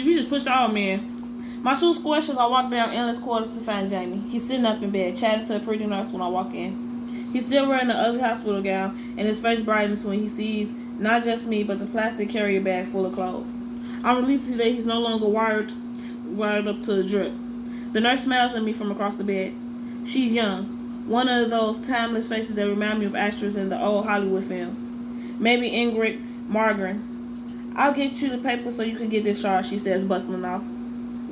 You just pushed all man. My shoes squished as I walked down endless corridors to find Jamie. He's sitting up in bed, chatting to a pretty nurse when I walk in. He's still wearing the ugly hospital gown, and his face brightens when he sees not just me, but the plastic carrier bag full of clothes. I'm relieved to see that he's no longer wired up to the drip. The nurse smiles at me from across the bed. She's young, one of those timeless faces that remind me of actors in the old Hollywood films. Maybe Ingrid Margren. I'll get you the paper so you can get discharged, she says, bustling off.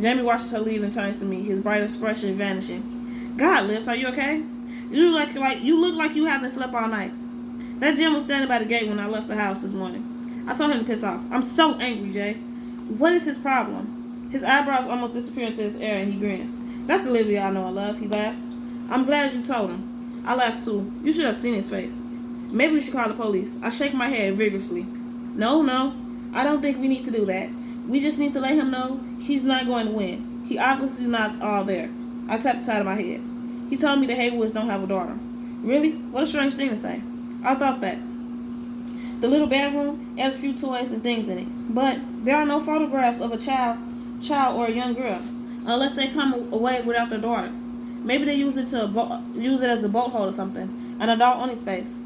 Jamie watches her leave and turns to me, his bright expression vanishing. God, Lips, are you okay? You look like you haven't slept all night. That Jim was standing by the gate when I left the house this morning. I told him to piss off. I'm so angry, Jay. What is his problem? His eyebrows almost disappear into his air and he grins. That's the Libby I know and love, he laughs. I'm glad you told him. I laugh too. You should have seen his face. Maybe we should call the police. I shake my head vigorously. No, I don't think we need to do that. We just need to let him know he's not going to win. He obviously not all there. I tapped the side of my head. He told me the Heywoods don't have a daughter. Really? What a strange thing to say. I thought that. The little bedroom has a few toys and things in it, but there are no photographs of a child or a young girl, unless they come away without their daughter. Maybe they use it as a boat hold or something, an adult-only space.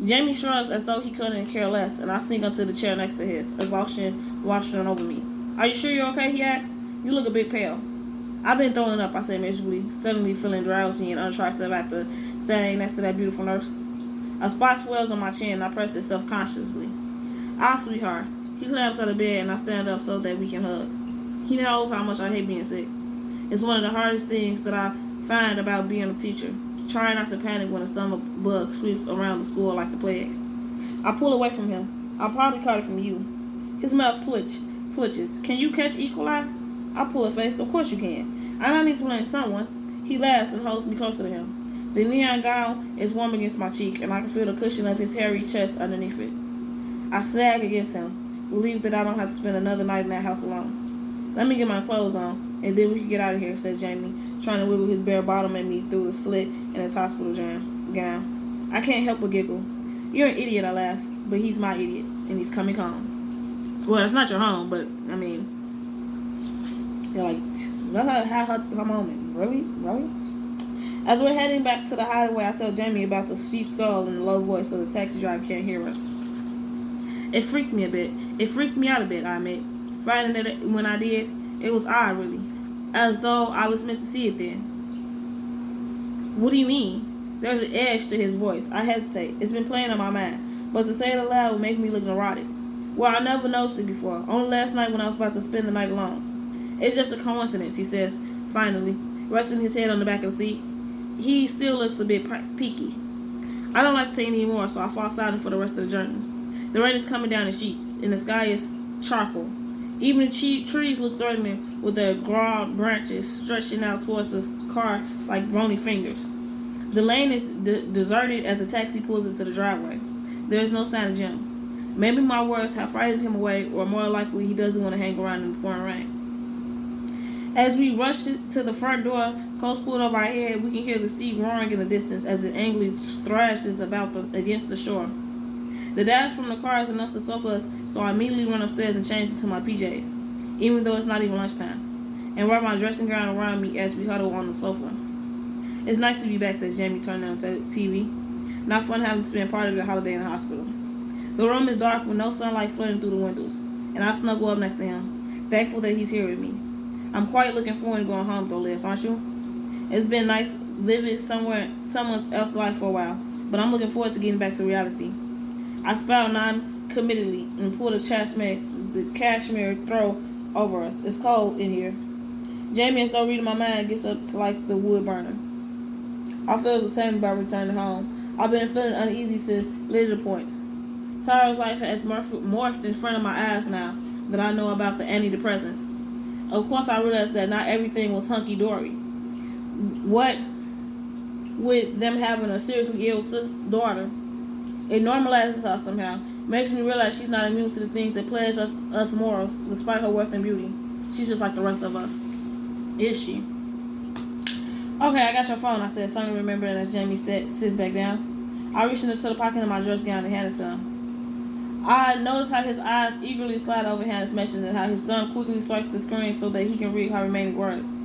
Jamie shrugs as though he couldn't care less, and I sink onto the chair next to his, exhaustion washing over me. Are you sure you're okay? He asks. You look a bit pale. I've been throwing up, I say miserably, suddenly feeling drowsy and unattractive after standing next to that beautiful nurse. A spot swells on my chin, and I press it self-consciously. Sweetheart. He climbs out of bed, and I stand up so that we can hug. He knows how much I hate being sick. It's one of the hardest things that I find about being a teacher. Trying not to panic when a stomach bug sweeps around the school like the plague. I pull away from him. I'll probably caught it from you. His mouth twitches. Can you catch E. coli? I pull a face. Of course you can. I don't need to blame someone. He laughs and holds me closer to him. The neon gown is warm against my cheek, and I can feel the cushion of his hairy chest underneath it. I sag against him, relieved that I don't have to spend another night in that house alone. Let me get my clothes on, and then we can get out of here, says Jamie, trying to wiggle his bare bottom at me through the slit in his hospital gown. I can't help but giggle. You're an idiot, I laugh, but he's my idiot, and he's coming home. Well, it's not your home, but, I mean, you're like, let her have her moment. Really? As we're heading back to the highway, I tell Jamie about the sheep skull in the low voice so the taxi driver can't hear us. It freaked me a bit. It freaked me out a bit, I admit. Finding it when I did, it was odd, really. As though I was meant to see it then. What do you mean? There's an edge to his voice. I hesitate. It's been playing on my mind. But to say it aloud would make me look neurotic. Well, I never noticed it before. Only last night when I was about to spend the night alone. It's just a coincidence, he says, finally, resting his head on the back of the seat. He still looks a bit peaky. I don't like to say any more, so I fall silent for the rest of the journey. The rain is coming down in sheets, and the sky is charcoal. Even the trees look threatening with their broad branches stretching out towards the car like bony fingers. The lane is deserted as the taxi pulls into the driveway. There is no sign of Jim. Maybe my words have frightened him away, or more likely he doesn't want to hang around in the pouring rain. As we rush to the front door, coats pulled over our head, we can hear the sea roaring in the distance as it angrily thrashes against the shore. The dash from the car is enough to soak us, so I immediately run upstairs and change into my PJs, even though it's not even lunchtime, and wrap my dressing gown around me as we huddle on the sofa. It's nice to be back, says Jamie, turning on TV. Not fun having to spend part of the holiday in the hospital. The room is dark with no sunlight flooding through the windows, and I snuggle up next to him, thankful that he's here with me. I'm quite looking forward to going home, though, Liv, aren't you? It's been nice living someone else's life for a while, but I'm looking forward to getting back to reality. I smile non-committedly and pull the cashmere throw over us. It's cold in here. Jamie, as though reading my mind, gets up to light the wood burner. I feel the same about returning home. I've been feeling uneasy since Leisure Point. Tara's life has morphed in front of my eyes now that I know about the antidepressants. Of course, I realized that not everything was hunky-dory. What with them having a seriously ill daughter, it normalizes her somehow. Makes me realize she's not immune to the things that plague us morals, despite her worth and beauty. She's just like the rest of us. Is she? Okay, I got your phone, I said, suddenly remembering as Jamie sits back down. I reached into the pocket of my dress gown and handed it to him. I notice how his eyes eagerly slide over Hannah's message and how his thumb quickly swipes the screen so that he can read her remaining words.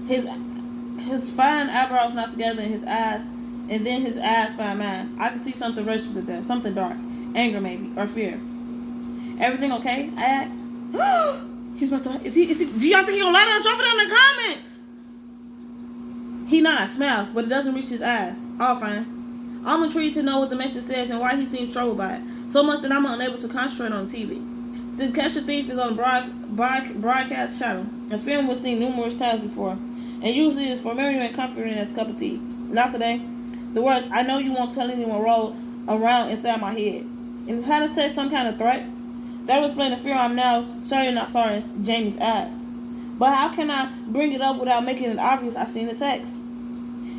His fine eyebrows knocked together in his eyes, and then his eyes find mine. I can see something registered there, something dark, anger maybe, or fear. Everything okay? I asked. He's about to. Is he? Do y'all think he gonna let us? Drop it in the comments. He nods, smiles, but it doesn't reach his eyes. All fine. I'm intrigued to know what the message says and why he seems troubled by it, so much that I'm unable to concentrate on the TV. The Catch a Thief is on the broadcast channel. A film was seen numerous times before, and usually is familiar and comforting as a cup of tea. Not today. The words, "I know you won't tell anyone," roll around inside my head. And it's how to say some kind of threat. That would explain the fear I'm now certainly not sorry in Jamie's eyes. But how can I bring it up without making it obvious I seen the text?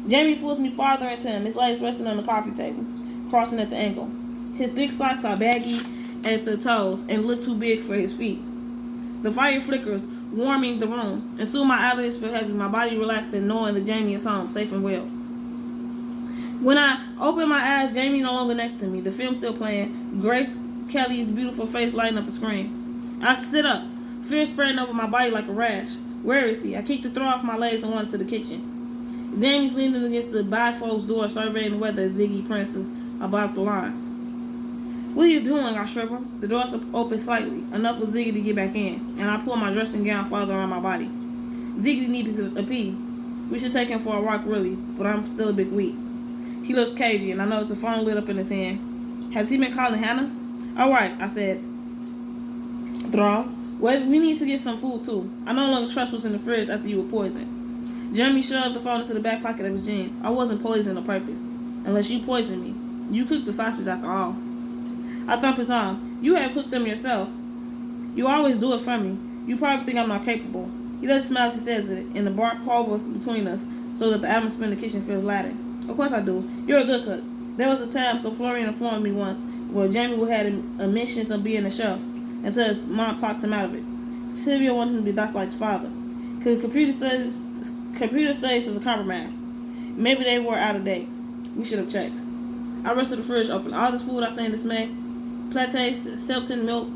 Jamie pulls me farther into him, his legs resting on the coffee table, crossing at the ankle. His thick socks are baggy at the toes and look too big for his feet. The fire flickers, warming the room, and soon my eyelids feel heavy, my body relaxing, knowing that Jamie is home, safe and well. When I open my eyes, Jamie no longer next to me, the film still playing, Grace Kelly's beautiful face lighting up the screen. I sit up, fear spreading over my body like a rash. Where is he? I kicked the throw off my legs and went to the kitchen. Jamie's leaning against the bifold's door, surveying the weather as Ziggy prances about the line. "What are you doing?" I shiver. The door's open slightly, enough for Ziggy to get back in, and I pull my dressing gown farther around my body. Ziggy needed a pee. We should take him for a walk, really, but I'm still a bit weak. He looks cagey, and I notice the phone lit up in his hand. Has he been calling Hannah? "All right," I said. "Thraw, well, we need to get some food, too. I no longer trust what's in the fridge after you were poisoned." Jeremy shoved the phone into the back pocket of his jeans. "I wasn't poisoned on purpose. Unless you poisoned me. You cooked the sausage after all." I thump his arm. "You have cooked them yourself. You always do it for me. You probably think I'm not capable." He doesn't smile as he says it, and the bark hovers between us so that the atmosphere in the kitchen feels lighter. "Of course I do. You're a good cook. There was a time, so Florian informed me once, where Jamie had a mission of being a chef, until his mom talked him out of it. Sylvia wanted him to be Dr. like his father. Because computer studies was a compromise. Maybe they were out of date. We should have checked." I rested the fridge open. All this food I seen this May, plates, Selton milk,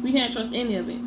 we can't trust any of it.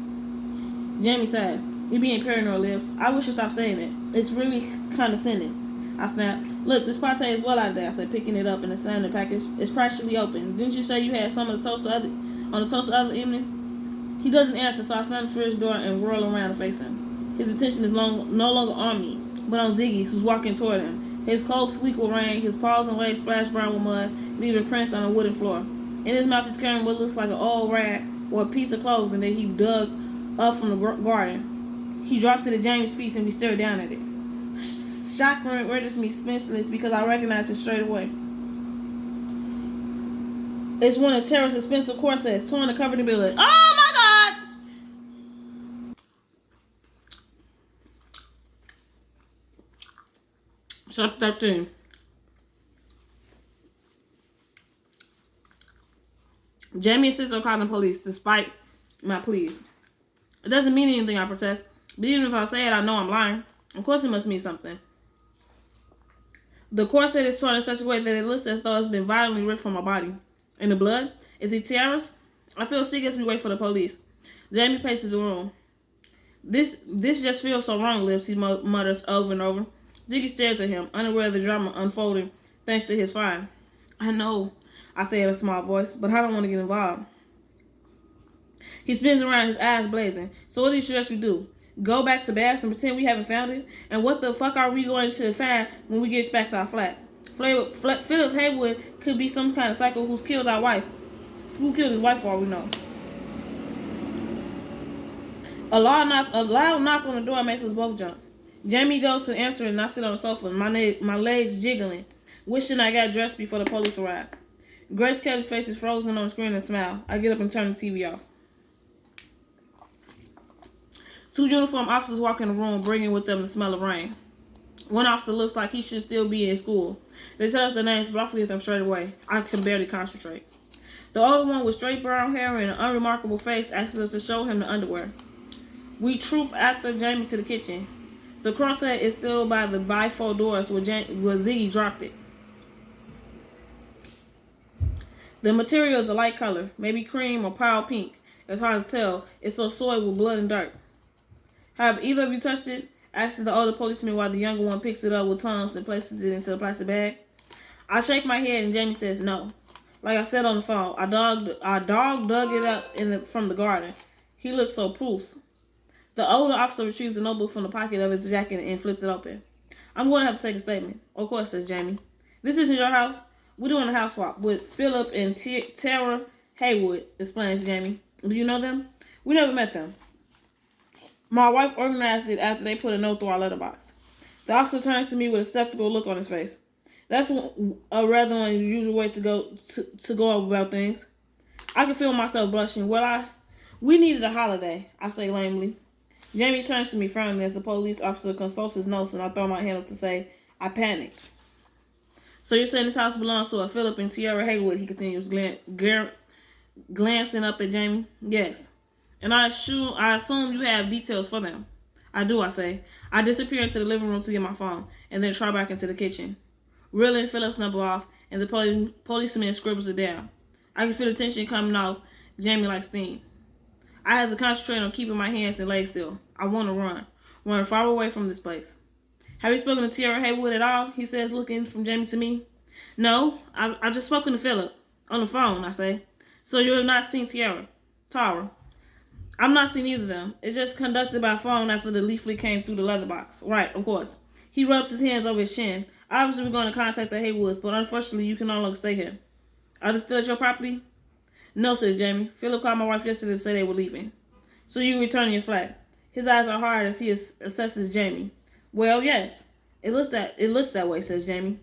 Jamie says, "You being paranoid, Lips. I wish you stopped saying it. It's really condescending." I snapped. "Look, this pate is well out of there," I said, picking it up and slamming the package. "It's practically open. Didn't you say you had some of the toast on the toast the other evening?" He doesn't answer, so I slam the fridge door and whirl around to face him. His attention is no longer on me, but on Ziggy, who's walking toward him. His clothes sleek with rain, his paws and legs splashed brown with mud, leaving prints on a wooden floor. In his mouth he's carrying what looks like an old rag or a piece of clothing that he dug up from the garden. He drops it at Jamie's feet and we stare down at it. Shock renders me speechless because I recognize it straight away. It's one of Tara's expensive corsets, torn and covered in blood. Oh my God! Chapter 13. Jamie insists on calling the police despite my pleas. It doesn't mean anything, I protest. But even if I say it, I know I'm lying. Of course it must mean something. The corset is torn in such a way that it looks as though it's been violently ripped from my body. And the blood? Is it Tiara's? I feel sick as we wait for the police. Jamie paces the room. This just feels so wrong, Lips, he mutters over and over. Ziggy stares at him, unaware of the drama unfolding thanks to his find. I know, I say in a small voice, but I don't want to get involved. He spins around, his eyes blazing. So what do you suggest we do? Go back to Bath and pretend we haven't found it? And what the fuck are we going to find when we get back to our flat? Phillip Heywood could be some kind of psycho who's killed our wife. Who killed his wife for all we know? A loud knock on the door makes us both jump. Jamie goes to answer and I sit on the sofa, my legs jiggling, wishing I got dressed before the police arrived. Grace Kelly's face is frozen on the screen and smile. I get up and turn the TV off. Two uniformed officers walk in the room, bringing with them the smell of rain. One officer looks like he should still be in school. They tell us their names, but I forget them straight away. I can barely concentrate. The older one with straight brown hair and an unremarkable face asks us to show him the underwear. We troop after Jamie to the kitchen. The crosshead is still by the bifold doors where Ziggy dropped it. The material is a light color, maybe cream or pale pink. It's hard to tell. It's so soiled with blood and dirt. Have either of you touched it? Asks the older policeman while the younger one picks it up with tongs and places it into the plastic bag. I shake my head and Jamie says no. Like I said on the phone, our dog dug it up from the garden. He looked so puce. The older officer retrieves a notebook from the pocket of his jacket and flips it open. I'm going to have to take a statement. Of course, says Jamie. This isn't your house. We're doing a house swap with Phillip and Tara Heywood, explains Jamie. Do you know them? We never met them. My wife organized it after they put a note through our letterbox. The officer turns to me with a skeptical look on his face. That's a rather unusual way to go about things. I can feel myself blushing. We needed a holiday, I say lamely. Jamie turns to me frowning as the police officer consults his notes, and I throw my hand up to say, I panicked. So you're saying this house belongs to a Phillip and Tara Heywood, he continues, glancing up at Jamie. Yes. And I assume you have details for them. I do, I say. I disappear into the living room to get my phone, and then try back into the kitchen. Reeling Phillip's number off, and the policeman scribbles it down. I can feel the tension coming off Jamie like steam. I have to concentrate on keeping my hands and legs still. I want to run far away from this place. Have you spoken to Tara Heywood at all? He says, looking from Jamie to me. No, I've just spoken to Phillip. On the phone, I say. So you have not seen Tara? I've not seen either of them. It's just conducted by phone after the leaflet came through the leather box. Right, of course. He rubs his hands over his chin. Obviously, we're going to contact the Heywoods, but unfortunately, you can no longer stay here. Are they still at your property? No, says Jamie. Phillip called my wife yesterday to say they were leaving. So you return to your flat. His eyes are hard as he assesses Jamie. Well, yes. It looks that way, says Jamie.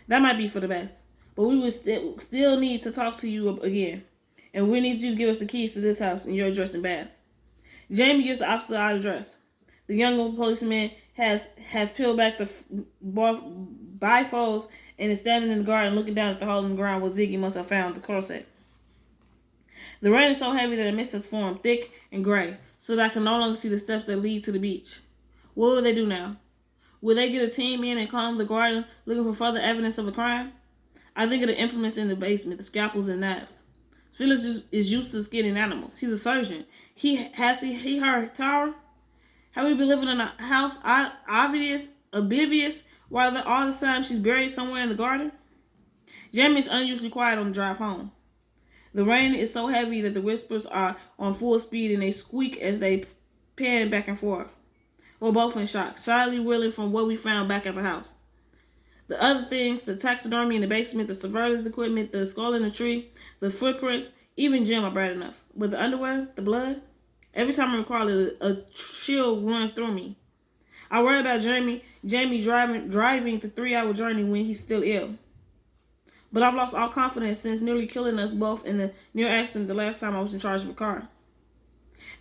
That might be for the best. But we would still need to talk to you again. And we need you to give us the keys to this house and your address and bath. Jamie gives the officer our address. The younger policeman has peeled back the bifolds and is standing in the garden looking down at the hole in the ground where Ziggy must have found the corset. The rain is so heavy that a mist has formed, thick and gray, so that I can no longer see the steps that lead to the beach. What will they do now? Will they get a team in and comb the garden looking for further evidence of a crime? I think of the implements in the basement, the scalpels and knives. Felix is used to skinning animals. He's a surgeon. He heard Tara? Have we been living in a house oblivious while all the time she's buried somewhere in the garden? Jamie is unusually quiet on the drive home. The rain is so heavy that the whispers are on full speed and they squeak as they pan back and forth. We're both in shock, shyly reeling from what we found back at the house. The other things, the taxidermy in the basement, the surveillance equipment, the skull in the tree, the footprints, even Jim are bad enough. But the underwear, the blood, every time I recall it, a chill runs through me. I worry about Jamie driving the 3-hour journey when he's still ill. But I've lost all confidence since nearly killing us both in the near accident the last time I was in charge of a car.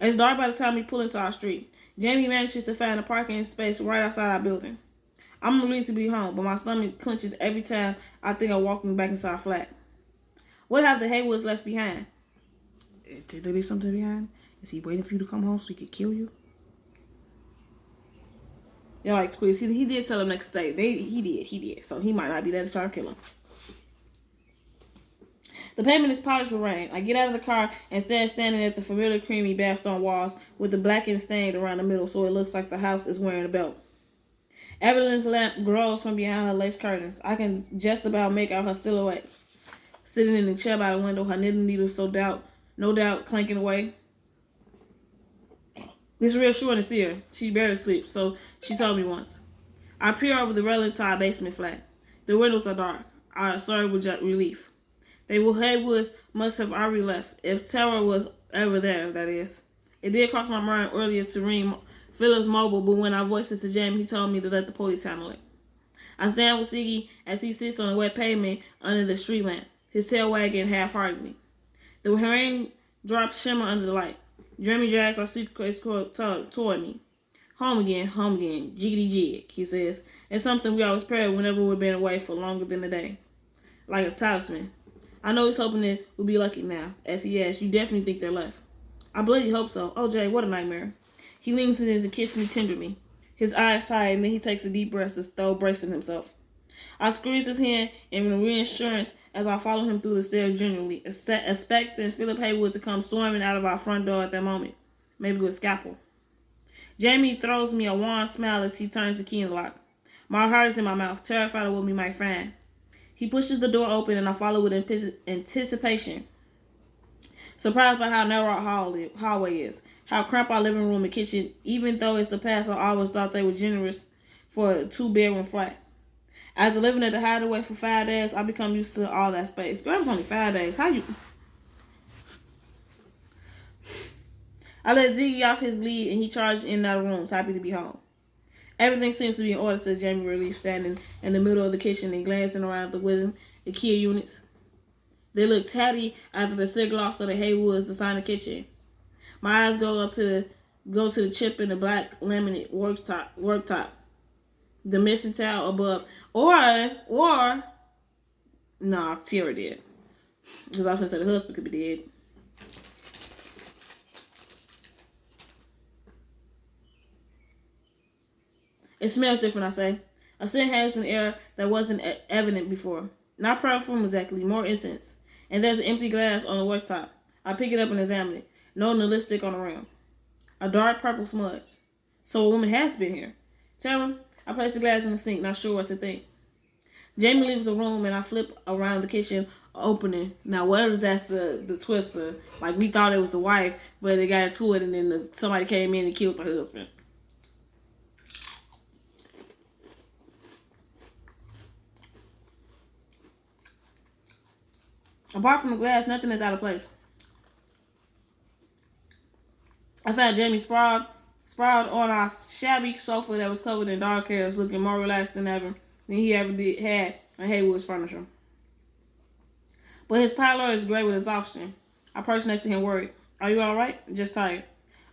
It's dark by the time we pull into our street. Jamie manages to find a parking space right outside our building. I'm relieved to be home, but my stomach clenches every time I think of walking back inside our flat. What have the Heywoods left behind? Did they leave something behind? Is he waiting for you to come home so he could kill you? Y'all like to quiz. He did tell him next day. He did. So he might not be there to try to kill him. The pavement is polished with rain. I get out of the car and standing at the familiar creamy bathstone walls with the blackened stain around the middle so it looks like the house is wearing a belt. Evelyn's lamp glows from behind her lace curtains. I can just about make out her silhouette. Sitting in the chair by the window, her knitting needles no doubt clanking away. It's reassuring to see her. She barely sleeps, so she told me once. I peer over the railing to our basement flat. The windows are dark. I sigh with relief. Heywoods must have already left, if Tara was ever there, that is. It did cross my mind earlier to ring Phillip's mobile, but when I voiced it to Jamie, he told me to let the police handle it. I stand with Siggy as he sits on the wet pavement under the street lamp, his tail wagging half-heartedly. The rain drops shimmer under the light. Jamie drags our suitcase toward me. Home again, jiggity jig, he says. It's something we always pray whenever we've been away for longer than a day. Like a talisman. I know he's hoping that we'll be lucky now. As he asks, you definitely think they're left. I bloody hope so. Oh, Jay, what a nightmare. He leans in and kisses me tenderly. His eyes high, and then he takes a deep breath as though bracing himself. I squeezed his hand in reassurance as I followed him through the stairs gingerly, expecting Phillip Heywood to come storming out of our front door at that moment, maybe with a scalpel. Jamie throws me a wan smile as he turns the key in the lock. My heart is in my mouth, terrified of what we might find. He pushes the door open and I follow with anticipation, surprised by how narrow our hallway is, how cramped our living room and kitchen, even though it's the past I always thought they were generous for a 2-bedroom flat. After living at the hideaway for 5 days, I become used to all that space. Girl, it was only 5 days. How you... I let Ziggy off his lead and he charged in and out of rooms, happy to be home. Everything seems to be in order, says Jamie, relief, standing in the middle of the kitchen and glancing around the wooden IKEA units. They look tatty after the stick gloss of the Heywoods designer kitchen. My eyes go to the chip in the black laminate worktop, the missing towel above, or nah, Tara did, because I was gonna say the husband could be dead. It smells different, I say. A scent hangs in the air that wasn't evident before. Not perfume exactly, more incense. And there's an empty glass on the worktop. I pick it up and examine it, noting the lipstick on the rim. A dark purple smudge. So a woman has been here. Tara, I place the glass in the sink, not sure what to think. Jamie leaves the room and I flip around the kitchen opening. Now, whether that's the twister, like we thought it was the wife, but they got into it and then somebody came in and killed the husband. Apart from the glass, nothing is out of place. I found Jamie sprawled on our shabby sofa that was covered in dark hairs, looking more relaxed than he ever had on Heywood's furniture. But his pallor is gray with exhaustion. I perch next to him, worried. Are you all right? Just tired.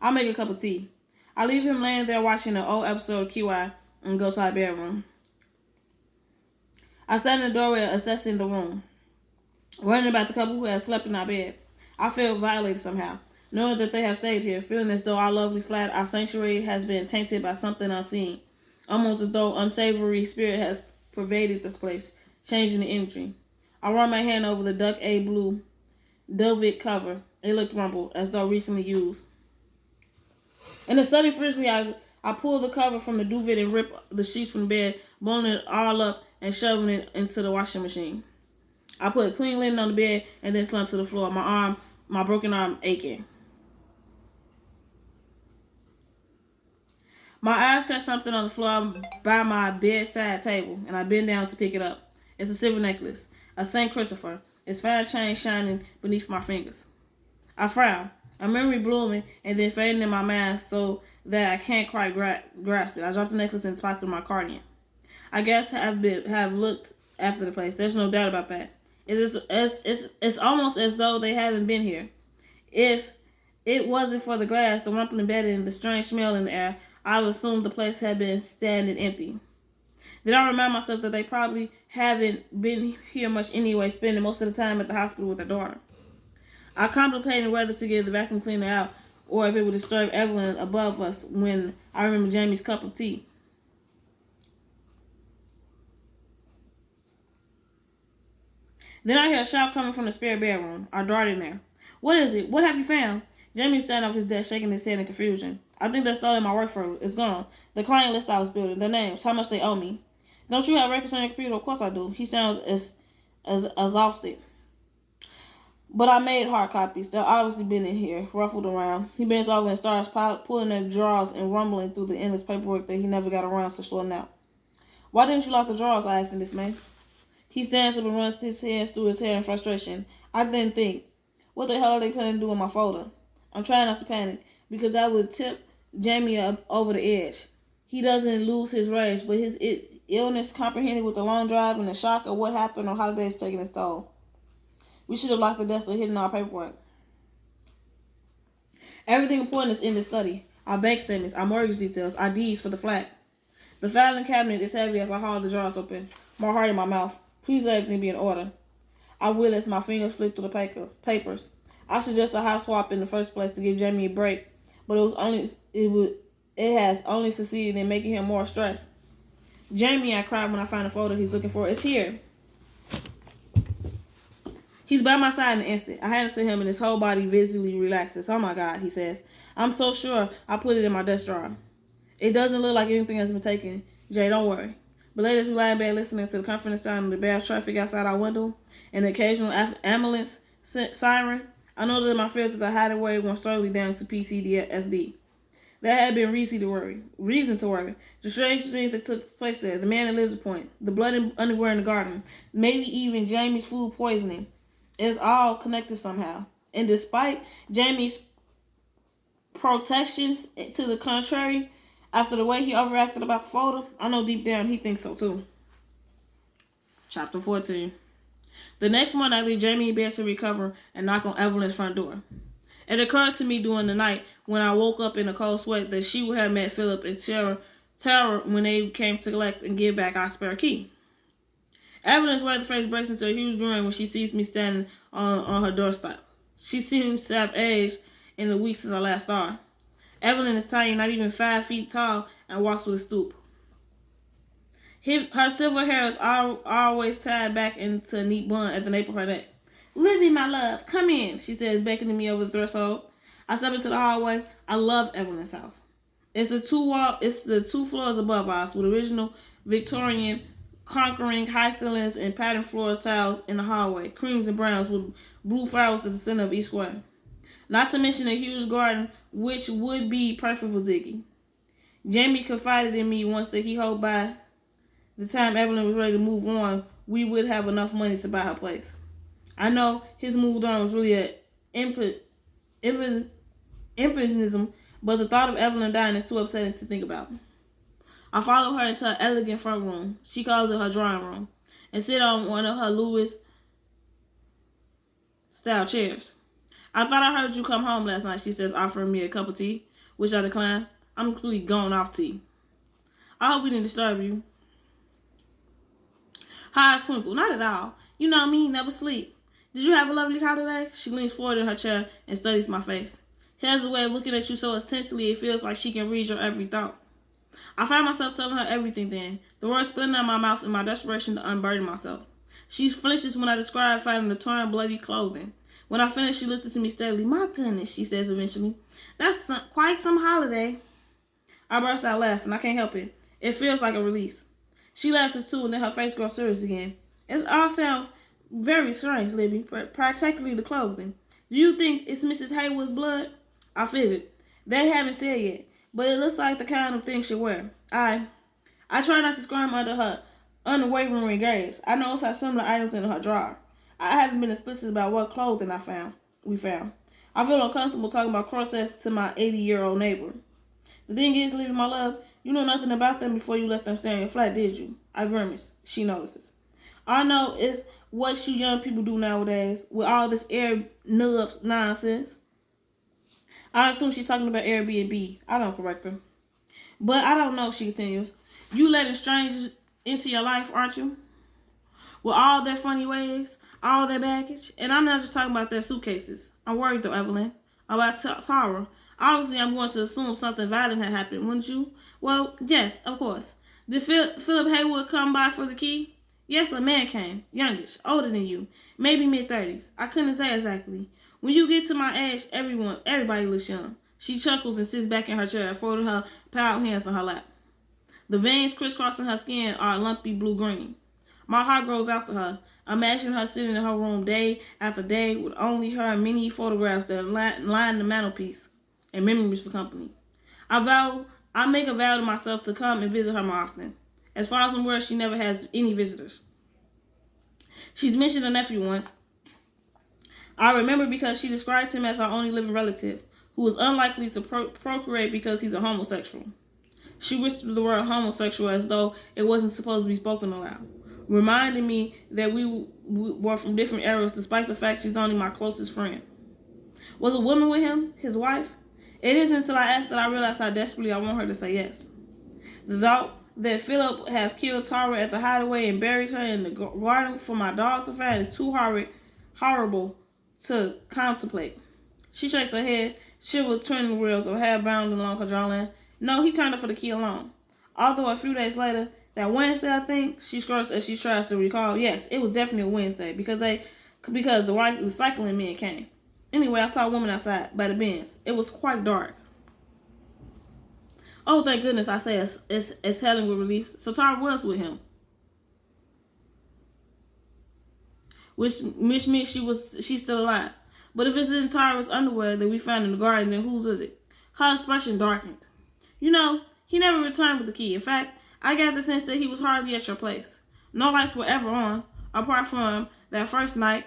I'll make a cup of tea. I leave him laying there watching an old episode of QI and go to our bedroom. I stand in the doorway assessing the room, worrying about the couple who had slept in our bed. I feel violated somehow, knowing that they have stayed here, feeling as though our lovely flat, our sanctuary, has been tainted by something unseen, almost as though unsavory spirit has pervaded this place, changing the energy. I run my hand over the duck A blue velvet cover. It looked rumpled, as though recently used. In a sudden frenzy, I pull the cover from the duvet and rip the sheets from the bed, blowing it all up and shoving it into the washing machine. I put clean linen on the bed and then slumped to the floor, my broken arm aching. My eyes catch something on the floor by my bedside table, and I bend down to pick it up. It's a silver necklace, a St. Christopher, its fine chain shining beneath my fingers. I frown, a memory blooming and then fading in my mind so that I can't quite grasp it. I drop the necklace in the pocket of my cardigan. I guess have looked after the place. There's no doubt about that. It's almost as though they haven't been here. If it wasn't for the glass, the rumpling bedding, the strange smell in the air, I would assume the place had been standing empty. Then I remind myself that they probably haven't been here much anyway, spending most of the time at the hospital with their daughter. I contemplated whether to get the vacuum cleaner out or if it would disturb Evelyn above us when I remember Jamie's cup of tea. Then I hear a shout coming from the spare bedroom. I dart in there. What is it? What have you found? Jamie standing off his desk, shaking his head in confusion. I think they stole my work for it. It's gone. The client list I was building, their names, how much they owe me. Don't you have records on your computer? Of course I do. He sounds as exhausted. But I made hard copies. They've obviously been in here, ruffled around. He bends over and starts pulling at drawers and rumbling through the endless paperwork that he never got around to sorting out. Why didn't you lock the drawers? I asked in dismay. He stands up and runs his hands through his hair in frustration. I didn't think. What the hell are they planning to do in my folder? I'm trying not to panic, because that would tip Jamie up over the edge. He doesn't lose his rage, but his illness comprehended with the long drive and the shock of what happened on holidays taking its toll. We should have locked the desk or hidden our paperwork. Everything important is in the study. Our bank statements, our mortgage details, our deeds for the flat. The filing cabinet is heavy as I haul the drawers open, my heart in my mouth. Please let everything be in order. I will as my fingers flick through the papers. I suggest a house swap in the first place to give Jamie a break, but it has only succeeded in making him more stressed. Jamie, I cried when I found the photo he's looking for. It's here. He's by my side in an instant. I hand it to him and his whole body visibly relaxes. Oh my God, he says. I'm so sure I put it in my desk drawer. It doesn't look like anything has been taken. Jay, don't worry. But later, as we lie in bed listening to the comforting sound of the bad traffic outside our window and the occasional ambulance siren, I know that my fears of the hideaway went slowly down to PTSD. That had been reason to worry. The strange things that took place there, the man at Lizard Point, the bloody underwear in the garden, maybe even Jamie's food poisoning. It's all connected somehow. And despite Jamie's protections to the contrary, after the way he overacted about the photo, I know deep down he thinks so too. Chapter 14. The next morning I leave Jamie in bed to recover and knock on Evelyn's front door. It occurs to me during the night when I woke up in a cold sweat that she would have met Phillip in terror when they came to collect and give back our spare key. Evelyn's red face breaks into a huge grin when she sees me standing on her doorstep. She seems to have aged in the weeks since I last saw her. Evelyn is tiny, not even 5 feet tall, and walks with a stoop. Her silver hair is always tied back into a neat bun at the nape of her neck. Livy, my love, come in, she says, beckoning me over the threshold. I step into the hallway. I love Evelyn's house. It's the two floors above us with original Victorian conquering high ceilings and patterned floor tiles in the hallway, creams and browns with blue flowers at the center of each square. Not to mention a huge garden, which would be perfect for Ziggy. Jamie confided in me once that he hoped by the time Evelyn was ready to move on, we would have enough money to buy her place. I know his move on was really an impetism, but the thought of Evelyn dying is too upsetting to think about. I follow her into her elegant front room. She calls it her drawing room, and sit on one of her Louis-style chairs. I thought I heard you come home last night, she says, offering me a cup of tea, which I decline. I'm completely gone off tea. I hope we didn't disturb you. Her eyes twinkle. Not at all. You know me, never sleep. Did you have a lovely holiday? She leans forward in her chair and studies my face. She has a way of looking at you so intensely it feels like she can read your every thought. I find myself telling her everything then, the words spilling out of my mouth in my desperation to unburden myself. She flinches when I describe finding the torn, bloody clothing. When I finish, she listens to me steadily. My goodness, she says eventually. That's quite some holiday. I burst out laughing. I can't help it. It feels like a release. She laughs too, and then her face grows serious again. It all sounds very strange, Libby, particularly the clothing. Do you think it's Mrs. Heywood's blood? I fidget. They haven't said yet, but it looks like the kind of thing she'll wear. I try not to squirm under her unwavering gaze. I notice how similar items in her drawer. I haven't been explicit about what clothing we found. I feel uncomfortable talking about corsets to my 80-year-old neighbor. The thing is, Libby, my love, you know nothing about them before you let them stay in your flat, did you? I grimace. She notices. All I know is what you young people do nowadays with all this Airbnb nonsense. I assume she's talking about Airbnb. I don't correct her. But I don't know, she continues. You letting strangers into your life, aren't you? With all their funny ways, all their baggage. And I'm not just talking about their suitcases. I'm worried though, Evelyn, about Tara. Obviously, I'm going to assume something violent had happened, wouldn't you? Well, yes, of course. Did Phillip Heywood come by for the key? Yes, a man came. Youngish, older than you. Maybe mid-30s. I couldn't say exactly. When you get to my age, everybody looks young. She chuckles and sits back in her chair, folding her powerful hands on her lap. The veins crisscrossing her skin are lumpy blue-green. My heart grows out to her. Imagine her sitting in her room day after day with only her many photographs that line the mantelpiece and memories for company. I make a vow to myself to come and visit her more often. As far as I'm aware, she never has any visitors. She's mentioned a nephew once. I remember because she described him as her only living relative, who was unlikely to procreate because he's a homosexual. She whispered the word homosexual as though it wasn't supposed to be spoken aloud, reminding me that we were from different eras despite the fact she's only my closest friend. Was a woman with him, his wife? It isn't until I asked that I realized how desperately I want her to say yes. The thought that Phillip has killed Tara at the hideaway and buried her in the garden for my dogs to find is too horrible to contemplate. She shakes her head, shivered twin wheels of hair bound along her jawline. No, he turned up for the key alone. Although a few days later, That Wednesday, I think, she scrolls as she tries to recall. Yes, it was definitely a Wednesday because the white recycling men came. Anyway, I saw a woman outside by the bins. It was quite dark. Oh, thank goodness, I say, exhaling with relief. So Tara was with him. Which means she's still alive. But if it's in Tara's underwear that we found in the garden, then whose is it? Her expression darkened. You know, he never returned with the key. In fact, I got the sense that he was hardly at your place. No lights were ever on, apart from that first night.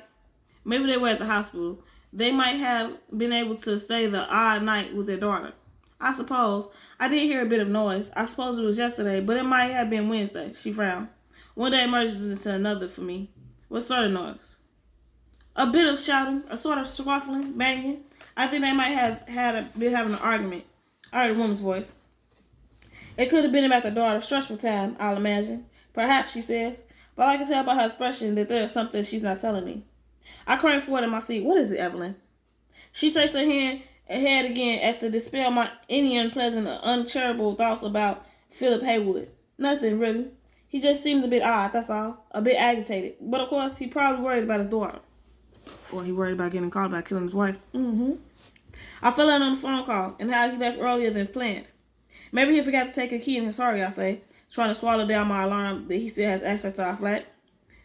Maybe they were at the hospital. They might have been able to stay the odd night with their daughter. I suppose. I did hear a bit of noise. I suppose it was yesterday, but it might have been Wednesday. She frowned. One day emerges into another for me. What sort of noise? A bit of shouting, a sort of scuffling, banging. I think they might have been having an argument. I heard a woman's voice. It could have been about the daughter. Stressful time, I'll imagine. Perhaps, she says. But I can tell by her expression that there is something she's not telling me. I crane forward in my seat. What is it, Evelyn? She shakes her head again as to dispel any unpleasant or uncharitable thoughts about Phillip Heywood. Nothing, really. He just seemed a bit odd, that's all. A bit agitated. But, of course, he probably worried about his daughter. Or he worried about getting caught about killing his wife. I fell in on the phone call and how he left earlier than planned. Maybe he forgot to take a key in his hurry, I say, trying to swallow down my alarm that he still has access to our flat.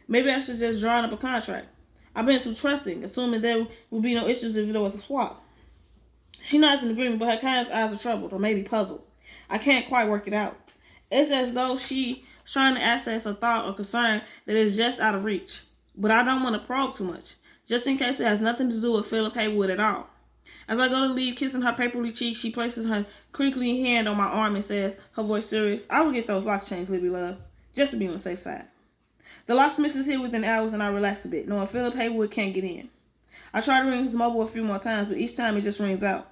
Maybe I should just draw up a contract. I've been too trusting, assuming there would be no issues if there was a swap. She nods in agreement, but her kind eyes are troubled, or maybe puzzled. I can't quite work it out. It's as though she's trying to access a thought or concern that is just out of reach. But I don't want to probe too much, just in case it has nothing to do with Phillip Heywood at all. As I go to leave, kissing her papery cheek, she places her crinkly hand on my arm and says, her voice serious, I will get those locks changed, Libby love, just to be on the safe side. The locksmith is here within hours and I relax a bit, knowing Phillip Heywood can't get in. I try to ring his mobile a few more times, but each time it just rings out.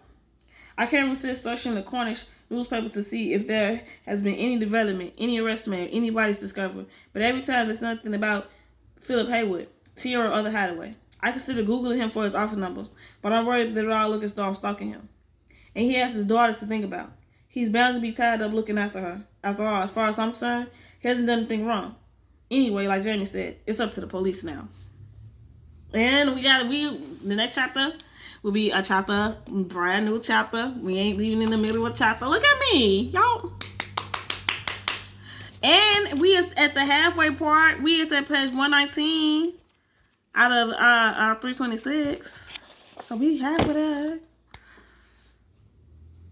I can't resist searching the Cornish newspaper to see if there has been any development, any arrest made, anybody's discovered, but every time there's nothing about Phillip Heywood, Tier or other hideaway. I consider Googling him for his office number, but I'm worried that it all looks as though I'm stalking him. And he has his daughter to think about. He's bound to be tied up looking after her. After all, as far as I'm concerned, he hasn't done anything wrong. Anyway, like Jamie said, it's up to the police now. And the next chapter will be a chapter, brand new chapter. We ain't leaving in the middle of a chapter. Look at me, y'all. And we is at the halfway part. We is at page 119 out of 326. So we halfway there.